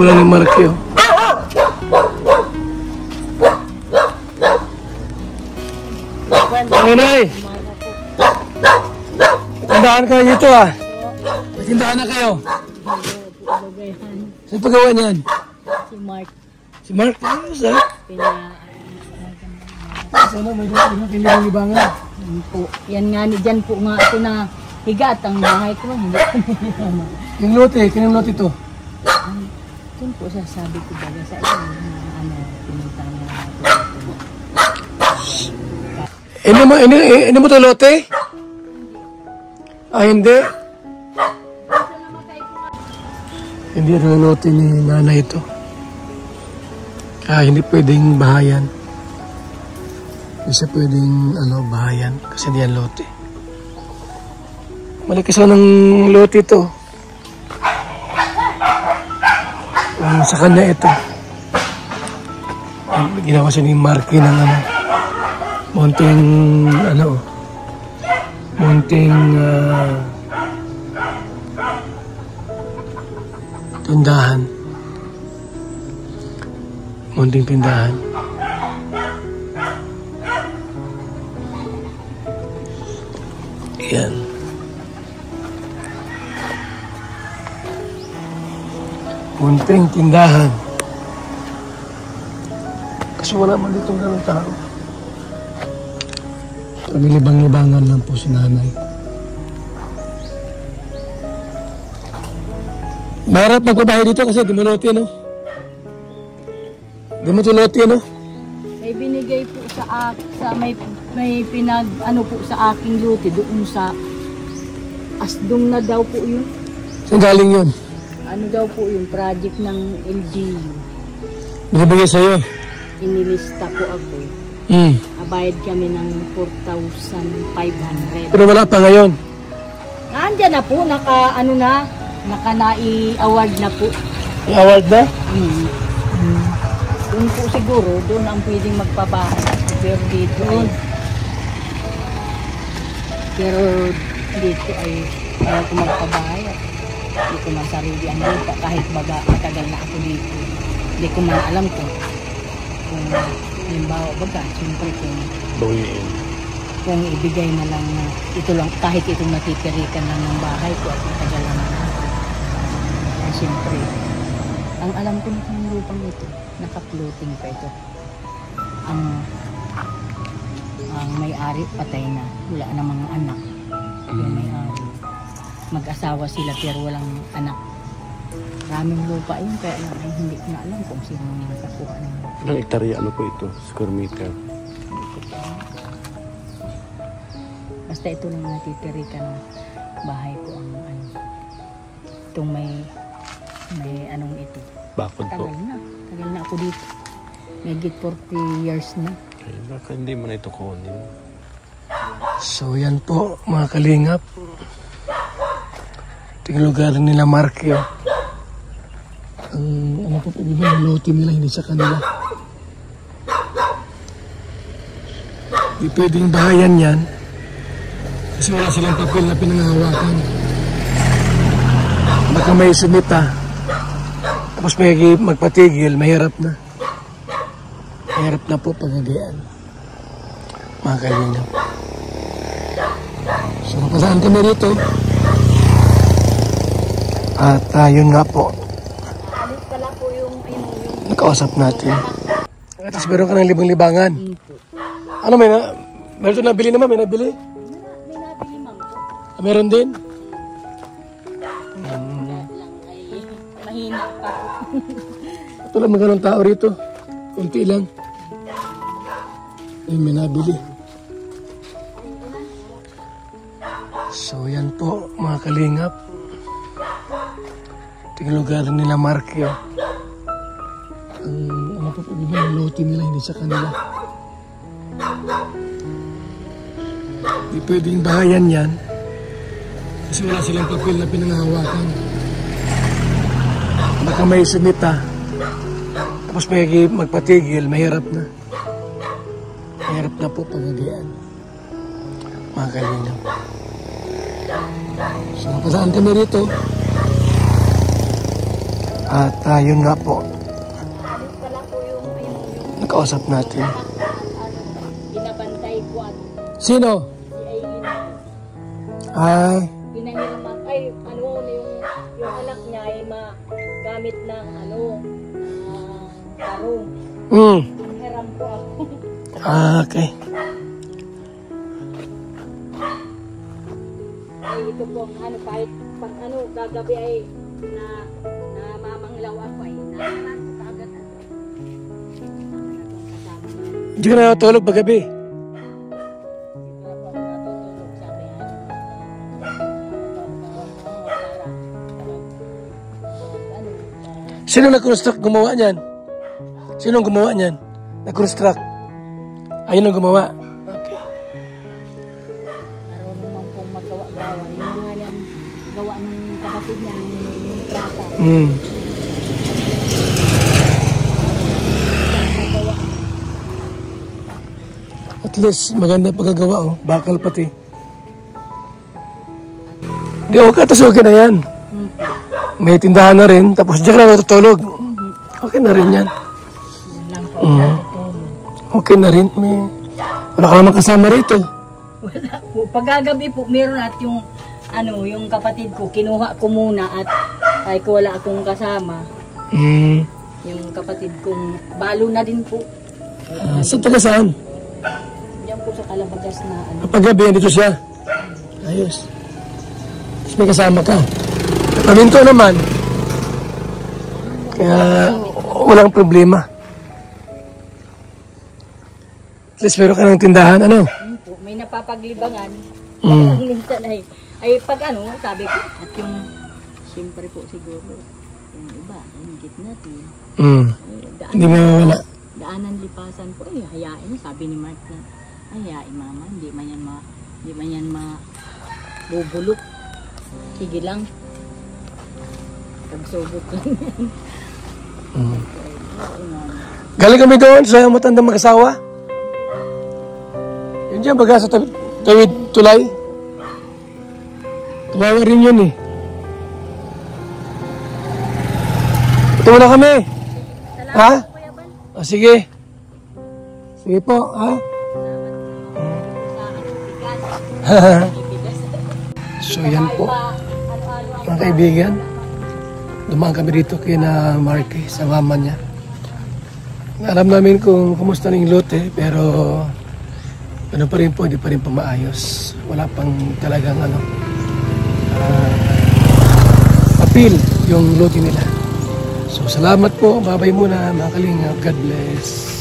magulang ni Marky. Oh. Nanay! Tindahan kayo dito ah. May tindahan na kayo. Saan pagawa niyan? Si Mark. Si Mark? Saan? Sana may libangan. Yan nga, dyan po nga ako na higat ang bahay ko. Yung lote, kinong lote ito? Yun po sasabi ko baga sa iyo. Pinunta na ako. Ini mo ito lote? Ah, hindi. Hindi rin lote ni nanay ito. Ah, hindi pwedeng bahayan. Hindi siya pwedeng bahayan kasi hindi yan lote. Malakas ng lote ito. Sa kanya ito. Ginawa siya ni Marky ng munting tindahan. Munting tindahan. Yan. Munting tindahan. Kasi wala man ditong ganong tao. Kami libang-libangan lang po si nanay. Mahirap magbabahay dito kasi di mo lote, no? Di mo ito lote, no? May binigay po sa may pinag po sa aking lote doon sa Asdong na daw po yun. Saan galing yun? Ano daw po yung project ng LGU. Binibigay sa'yo? Inilista po ako. Abayad kami ng 4,500. Pero wala pa ngayon? Nandyan na po, naka-nai-award na po. I-award na? Doon po siguro, doon ang pwedeng magpabahay. Pero dito ay ayaw ko magpabahay. Hindi ko masarili ang lupa kahit baga matagal na ako dito. Hindi ko man alam kung halimbawa baga, siyempre kung ibigay na lang na ito lang, kahit itong natitirikan lang ng bahay ko at matagal na naman. Siyempre, ang alam ko na ng lupang ito, naka-floating pa ito. Ang may-ari patay na, wala na mga anak. Yung may-ari. Mag-asawa sila pero walang anak. Maraming lupa yun, kaya lang ay hindi ko na alam kung sino nakakuha ng lupa. Ilang hektarya po ito? Square meter? Basta ito lang natitirikan ng bahay ko ang itong may anong ito. Bakod po? Tagal na ako dito. May 40 years na. Ay, baka hindi mo na ito kunin. So yan po mga kalingap. Ito yung lugar nila Marky. Ang yung lote nila hindi sa kanila. Hindi pwedeng bahayan yan. Kasi wala silang papel na pinangahawakan. Baka may sumita. Tapos may magpatigil, mahirap na. Mahirap na po pagagayaan. Mga kalingap. So, napasaan kami rito. At yun nga po. Nakausap natin. Tapos meron ka ng libang-libangan. Ano meron ito nabili naman? May nabili? May nabili, ma'am. Meron din? Mahina pa. Ito lang mga ganong tao rito. Kunti lang. May nabili. So yan po mga kalingap. Ito yung lugar nila Marky. Yung lote nila hindi sa kanila. Hindi pwedeng bahayan yan. Kasi wala silang papel na pinangahawakan. Baka may sumita. Tapos may magpatigil, mahirap na. Mahirap na po pagagayaan. Mga kalingap. So, napasaan kami rito. At yun nga po, Pala po yung nakausap natin. pinabantay ko at Sino? si Aileen. Ay, Pinahiraman, yung anak niya ay magamit ng tarong. Hiram po ako. okay. Ay, ito po, kahit pag gagabi ay na mamanglaw ako ay nananan ko kaagad. Hindi ka na natulog paggabi. Sino nag-construct gumawa niyan? Sino ang gumawa niyan? Nag-construct. Ayun ang gumawa. Okay. Marunong man pong magawa-gawa. Yung mga yan, gawa ng kapatid niya, yung trata. At least, maganda pagkagawa, oh. Bakal pati. Hindi, okay, tapos okay na yan. May tindahan na rin, tapos diyan ka na natutulog. Okay na rin yan. Yan lang po. Okay na rin. Wala ka naman kasama rito. Wala po. Pagkagabi po, meron at yung yung kapatid ko, kinuha ko muna at ay ko wala akong kasama. Yung kapatid kong balo na din po. Saan taga saan? Diyan po sa Calabagas na Paggabi, dito siya. Ayos. Tapos may kasama ka. Paminto naman. Kaya walang problema. At least meron ka ng tindahan, ano? Yun po, may napapaglibangan. Minsan ay pag sabi ko, at yung, siyempre po siguro, yung iba, yung natin. Hindi mo wala. Daanan lipasan po, hayain, sabi ni Mark na, hayain mama, hindi man yan bubulok. Sige lang. Pagsubok lang yan. Galing kami doon sa matandang mag-asawa. Yun dyan, baga sa tawid tulay. Tumawa rin yun eh. Ito na kami. Ha? O, sige. Sige po, ha? So yan po, mga kaibigan. Dumaan kami dito kay na Marky sa mama niya. Alam namin kung kumusta na yung lote, pero ano pa rin po, hindi pa rin maayos. Wala pang talagang appeal yung lote nila. So salamat po, babay muna mga kalingap. God bless.